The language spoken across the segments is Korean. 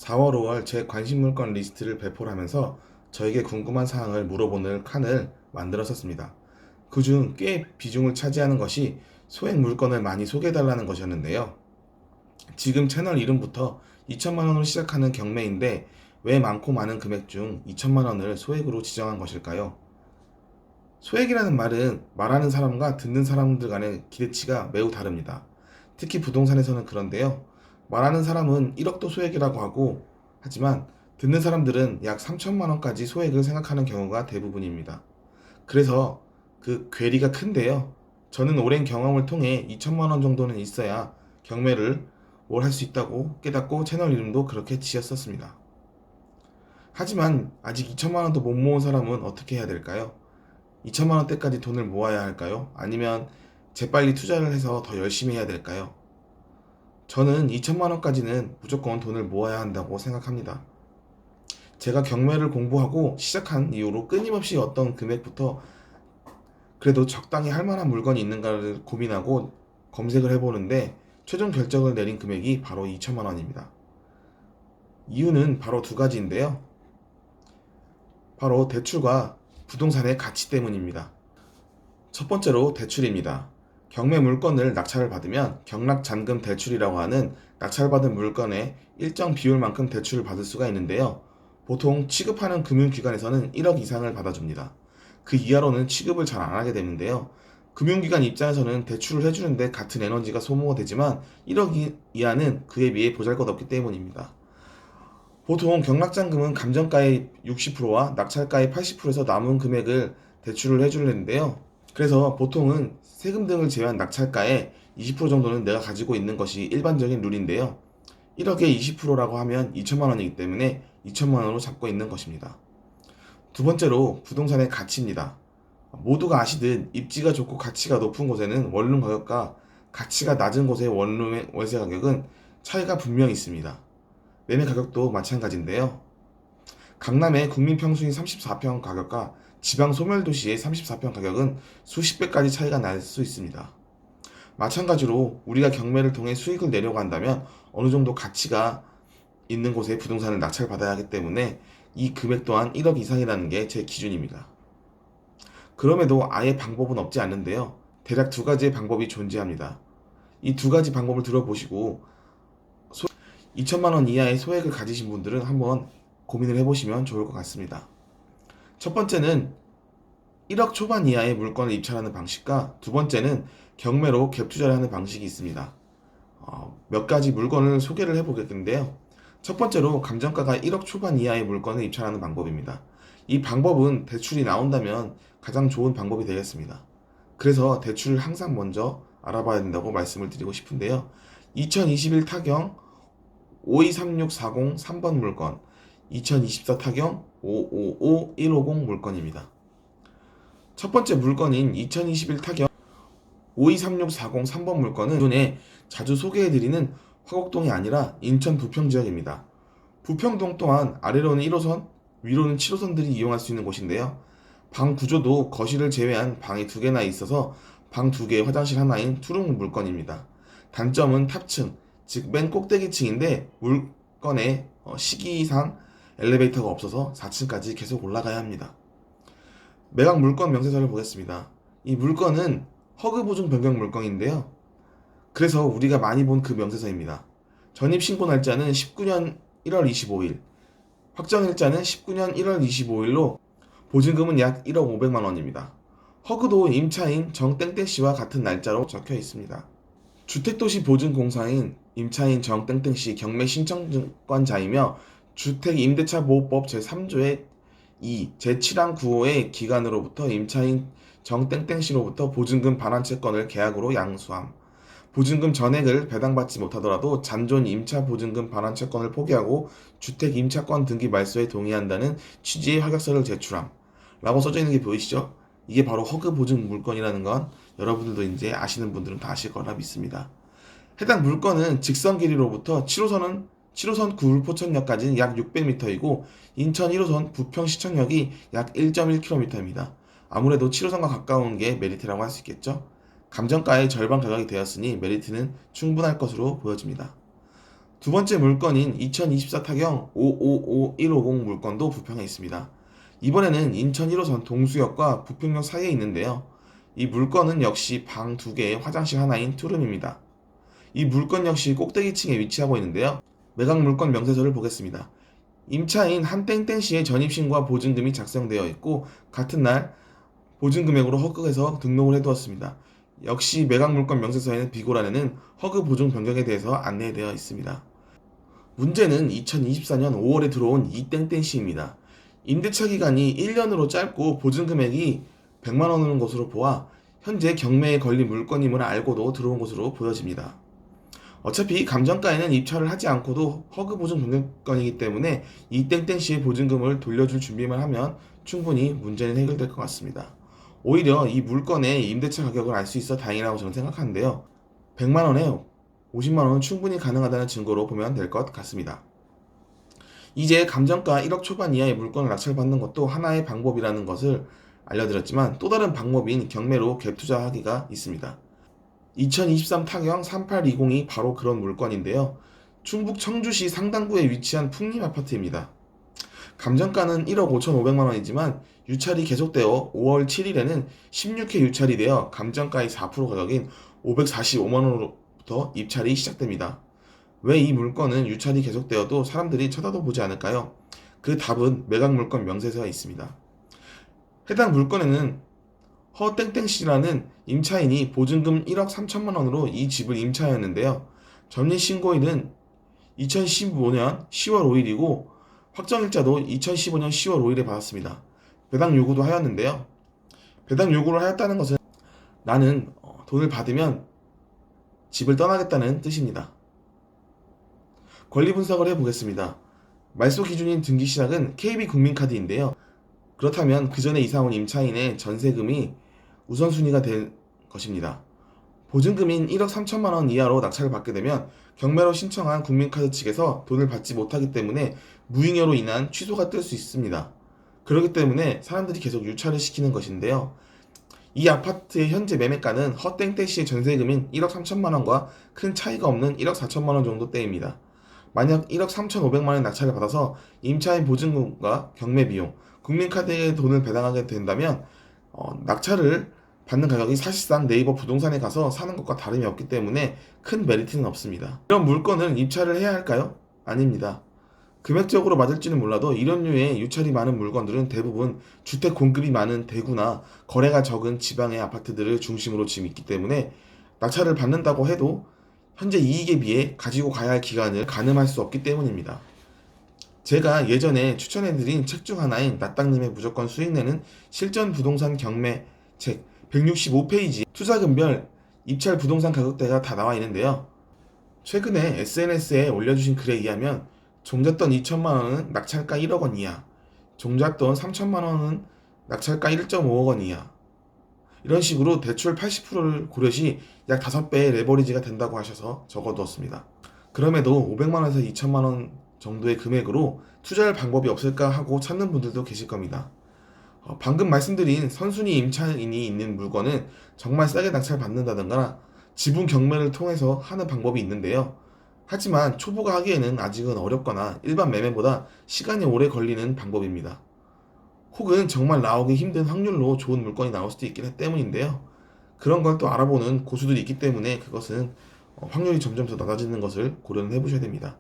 4월, 5월 제 관심 물건 리스트를 배포를 하면서 저에게 궁금한 사항을 물어보는 칸을 만들었었습니다. 그중 꽤 비중을 차지하는 것이 소액 물건을 많이 소개해달라는 것이었는데요. 지금 채널 이름부터 2천만 원으로 시작하는 경매인데 왜 많고 많은 금액 중 2천만 원을 소액으로 지정한 것일까요? 소액이라는 말은 말하는 사람과 듣는 사람들 간의 기대치가 매우 다릅니다. 특히 부동산에서는 그런데요. 말하는 사람은 1억도 소액이라고 하고 하지만 듣는 사람들은 약 3천만 원까지 소액을 생각하는 경우가 대부분입니다. 그래서 그 괴리가 큰데요. 저는 오랜 경험을 통해 2천만 원 정도는 있어야 경매를 뭘 할 수 있다고 깨닫고 채널 이름도 그렇게 지었었습니다. 하지만 아직 2천만 원도 못 모은 사람은 어떻게 해야 될까요? 2천만 원대까지 돈을 모아야 할까요? 아니면 재빨리 투자를 해서 더 열심히 해야 될까요? 저는 2천만 원까지는 무조건 돈을 모아야 한다고 생각합니다. 제가 경매를 공부하고 시작한 이후로 끊임없이 어떤 금액부터 그래도 적당히 할 만한 물건이 있는가를 고민하고 검색을 해보는데 최종 결정을 내린 금액이 바로 2천만 원입니다. 이유는 바로 두 가지인데요. 바로 대출과 부동산의 가치 때문입니다. 첫 번째로 대출입니다. 경매 물건을 낙찰을 받으면 경락잔금 대출이라고 하는 낙찰받은 물건의 일정 비율만큼 대출을 받을 수가 있는데요. 보통 취급하는 금융기관에서는 1억 이상을 받아줍니다. 그 이하로는 취급을 잘 안 하게 되는데요. 금융기관 입장에서는 대출을 해주는데 같은 에너지가 소모가 되지만 1억 이하는 그에 비해 보잘것없기 때문입니다. 보통 경락잔금은 감정가의 60%와 낙찰가의 80%에서 남은 금액을 대출을 해주는데요. 그래서 보통은 세금 등을 제외한 낙찰가의 20% 정도는 내가 가지고 있는 것이 일반적인 룰인데요. 1억에 20%라고 하면 2천만 원이기 때문에 2천만 원으로 잡고 있는 것입니다. 두 번째로 부동산의 가치입니다. 모두가 아시듯 입지가 좋고 가치가 높은 곳에는 원룸 가격과 가치가 낮은 곳의 원룸의 월세 가격은 차이가 분명히 있습니다. 매매 가격도 마찬가지인데요. 강남의 국민평수인 34평 가격과 지방 소멸도시의 34평 가격은 수십 배까지 차이가 날 수 있습니다. 마찬가지로 우리가 경매를 통해 수익을 내려고 한다면 어느 정도 가치가 있는 곳에 부동산을 낙찰받아야 하기 때문에 이 금액 또한 1억 이상이라는 게 제 기준입니다. 그럼에도 아예 방법은 없지 않는데요. 대략 두 가지의 방법이 존재합니다. 이 두 가지 방법을 들어보시고 2천만 원 이하의 소액을 가지신 분들은 한번 고민을 해보시면 좋을 것 같습니다. 첫 번째는 1억 초반 이하의 물건을 입찰하는 방식과 두 번째는 경매로 갭 투자를 하는 방식이 있습니다. 몇 가지 물건을 소개를 해보겠는데요. 첫 번째로 감정가가 1억 초반 이하의 물건을 입찰하는 방법입니다. 이 방법은 대출이 나온다면 가장 좋은 방법이 되겠습니다. 그래서 대출을 항상 먼저 알아봐야 된다고 말씀을 드리고 싶은데요. 2021 타경 523640 3번 물건, 2024 타경 555150 물건입니다. 첫 번째 물건인 2021 타경 523640 3번 물건은 기존에 자주 소개해드리는 화곡동이 아니라 인천 부평 지역입니다. 부평동 또한 아래로는 1호선, 위로는 7호선들이 이용할 수 있는 곳인데요. 방 구조도 거실을 제외한 방이 두 개나 있어서 방 두 개에 화장실 하나인 투룸 물건입니다. 단점은 탑층, 즉 맨 꼭대기층인데 물건의 시기상 엘리베이터가 없어서 4층까지 계속 올라가야 합니다. 매각 물건 명세서를 보겠습니다. 이 물건은 허그 보증 변경 물건인데요. 그래서 우리가 많이 본 그 명세서입니다. 전입 신고 날짜는 19년 1월 25일, 확정일자는 19년 1월 25일로 보증금은 약 1억 500만 원입니다. 허그도 임차인 정땡땡씨와 같은 날짜로 적혀 있습니다. 주택도시 보증공사인 임차인 정땡땡씨 경매 신청권자이며 주택임대차보호법 제3조의 2, 제7항 9호의 기간으로부터 임차인 정땡땡씨로부터 보증금 반환 채권을 계약으로 양수함. 보증금 전액을 배당받지 못하더라도 잔존 임차 보증금 반환 채권을 포기하고 주택 임차권 등기 말소에 동의한다는 취지의 확약서를 제출함. 라고 써져 있는 게 보이시죠? 이게 바로 허그 보증 물건이라는 건 여러분들도 이제 아시는 분들은 다 아실 거라 믿습니다. 해당 물건은 직선 길이로부터 7호선 구울포천역까지는 약 600m이고 인천 1호선 부평시청역이 약 1.1km입니다. 아무래도 7호선과 가까운 게 메리트라고 할 수 있겠죠? 감정가의 절반 가격이 되었으니 메리트는 충분할 것으로 보여집니다. 두 번째 물건인 2024 타경 555150 물건도 부평에 있습니다. 이번에는 인천 1호선 동수역과 부평역 사이에 있는데요. 이 물건은 역시 방 2개에 화장실 하나인 투룸입니다. 이 물건 역시 꼭대기층에 위치하고 있는데요. 매각 물건 명세서를 보겠습니다. 임차인 한땡땡씨의 전입신고와 보증금이 작성되어 있고 같은 날 보증금액으로 허그해서 등록을 해두었습니다. 역시 매각 물건 명세서에는 비고란에는 허그 보증 변경에 대해서 안내되어 있습니다. 문제는 2024년 5월에 들어온 이땡땡씨입니다. 임대차 기간이 1년으로 짧고 보증금액이 100만 원인 것으로 보아 현재 경매에 걸린 물건임을 알고도 들어온 것으로 보여집니다. 어차피 감정가에는 입찰을 하지 않고도 허그 보증 변경권이기 때문에 이땡땡씨의 보증금을 돌려줄 준비만 하면 충분히 문제는 해결될 것 같습니다. 오히려 이 물건의 임대차 가격을 알 수 있어 다행이라고 저는 생각하는데요. 100만 원에 50만 원은 충분히 가능하다는 증거로 보면 될 것 같습니다. 이제 감정가 1억 초반 이하의 물건을 낙찰받는 것도 하나의 방법이라는 것을 알려드렸지만 또 다른 방법인 경매로 갭 투자하기가 있습니다. 2023 타경 3820이 바로 그런 물건인데요. 충북 청주시 상당구에 위치한 풍림 아파트입니다. 감정가는 1억 5,500만 원이지만 유찰이 계속되어 5월 7일에는 16회 유찰이 되어 감정가의 4% 가격인 545만 원으로부터 입찰이 시작됩니다. 왜 이 물건은 유찰이 계속되어도 사람들이 쳐다도 보지 않을까요? 그 답은 매각 물건 명세서에 있습니다. 해당 물건에는 허땡땡씨라는 임차인이 보증금 1억 3천만 원으로 이 집을 임차하였는데요. 전입신고일은 2015년 10월 5일이고 확정일자도 2015년 10월 5일에 받았습니다. 배당 요구도 하였는데요. 배당 요구를 하였다는 것은 나는 돈을 받으면 집을 떠나겠다는 뜻입니다. 권리 분석을 해보겠습니다. 말소 기준인 등기 시작은 KB국민카드인데요. 그렇다면 그 전에 이사온 임차인의 전세금이 우선순위가 될 것입니다. 보증금인 1억 3천만 원 이하로 낙찰을 받게 되면 경매로 신청한 국민카드 측에서 돈을 받지 못하기 때문에 무잉여로 인한 취소가 뜰 수 있습니다. 그렇기 때문에 사람들이 계속 유찰을 시키는 것인데요. 이 아파트의 현재 매매가는 허땡땡씨의 전세금인 1억 3천만 원과 큰 차이가 없는 1억 4천만 원 정도 대입니다. 만약 1억 3,500만 원의 낙찰을 받아서 임차인 보증금과 경매 비용, 국민카드에 돈을 배당하게 된다면 낙찰을 받는 가격이 사실상 네이버 부동산에 가서 사는 것과 다름이 없기 때문에 큰 메리트는 없습니다. 이런 물건을 입찰을 해야 할까요? 아닙니다. 금액적으로 맞을지는 몰라도 이런 류의 유찰이 많은 물건들은 대부분 주택 공급이 많은 대구나 거래가 적은 지방의 아파트들을 중심으로 지금 있기 때문에 낙찰을 받는다고 해도 현재 이익에 비해 가지고 가야 할 기간을 가늠할 수 없기 때문입니다. 제가 예전에 추천해드린 책 중 하나인 나땅님의 무조건 수익내는 실전 부동산 경매 책 165페이지 투자금별 입찰 부동산 가격대가 다 나와 있는데요. 최근에 SNS에 올려주신 글에 의하면 종잣돈 2천만 원은 낙찰가 1억 원 이하, 종잣돈 3천만 원은 낙찰가 1.5억 원 이하, 이런 식으로 대출 80%를 고려시 약 5배의 레버리지가 된다고 하셔서 적어두었습니다. 그럼에도 500만 원에서 2천만 원 정도의 금액으로 투자할 방법이 없을까 하고 찾는 분들도 계실 겁니다. 방금 말씀드린 선순위 임차인이 있는 물건은 정말 싸게 낙찰받는다든가 지분 경매를 통해서 하는 방법이 있는데요. 하지만 초보가 하기에는 아직은 어렵거나 일반 매매보다 시간이 오래 걸리는 방법입니다. 혹은 정말 나오기 힘든 확률로 좋은 물건이 나올 수도 있기 때문인데요. 그런 걸 또 알아보는 고수들이 있기 때문에 그것은 확률이 점점 더 낮아지는 것을 고려는 해보셔야 됩니다.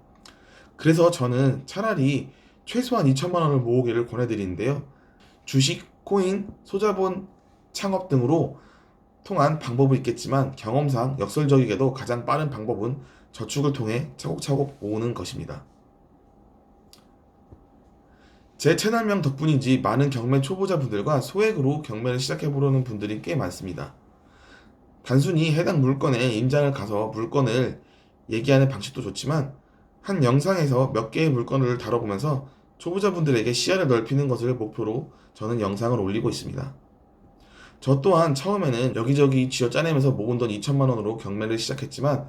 그래서 저는 차라리 최소한 2천만 원을 모으기를 권해드리는데요. 주식, 코인, 소자본 창업 등으로 통한 방법은 있겠지만 경험상 역설적이게도 가장 빠른 방법은 저축을 통해 차곡차곡 모으는 것입니다. 제 채널명 덕분인지 많은 경매 초보자분들과 소액으로 경매를 시작해보려는 분들이 꽤 많습니다. 단순히 해당 물건에 임장을 가서 물건을 얘기하는 방식도 좋지만 한 영상에서 몇 개의 물건을 다뤄보면서 초보자분들에게 시야를 넓히는 것을 목표로 저는 영상을 올리고 있습니다. 저 또한 처음에는 여기저기 쥐어짜내면서 모은 돈 2천만 원으로 경매를 시작했지만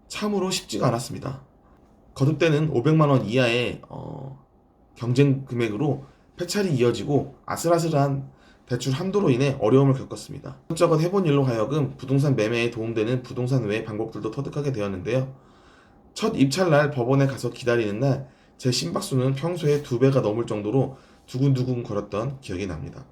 참으로 쉽지가 않았습니다. 거듭되는 500만 원 이하의 경쟁 금액으로 폐찰이 이어지고 아슬아슬한 대출 한도로 인해 어려움을 겪었습니다. 이것저것 해본 일로 하여금 부동산 매매에 도움되는 부동산 외의 방법들도 터득하게 되었는데요. 첫 입찰날 법원에 가서 기다리는 날 제 심박수는 평소에 2배가 넘을 정도로 두근두근 거렸던 기억이 납니다.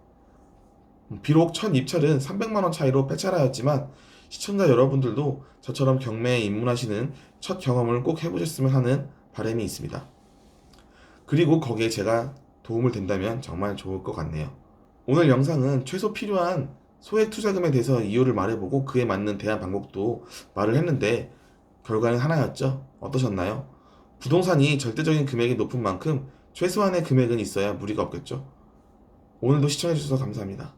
비록 첫 입찰은 300만 원 차이로 패차라였지만 시청자 여러분들도 저처럼 경매에 입문하시는 첫 경험을 꼭 해보셨으면 하는 바람이 있습니다. 그리고 거기에 제가 도움을 된다면 정말 좋을 것 같네요. 오늘 영상은 최소 필요한 소액 투자금에 대해서 이유를 말해보고 그에 맞는 대안 방법도 말을 했는데 결과는 하나였죠. 어떠셨나요? 부동산이 절대적인 금액이 높은 만큼 최소한의 금액은 있어야 무리가 없겠죠. 오늘도 시청해주셔서 감사합니다.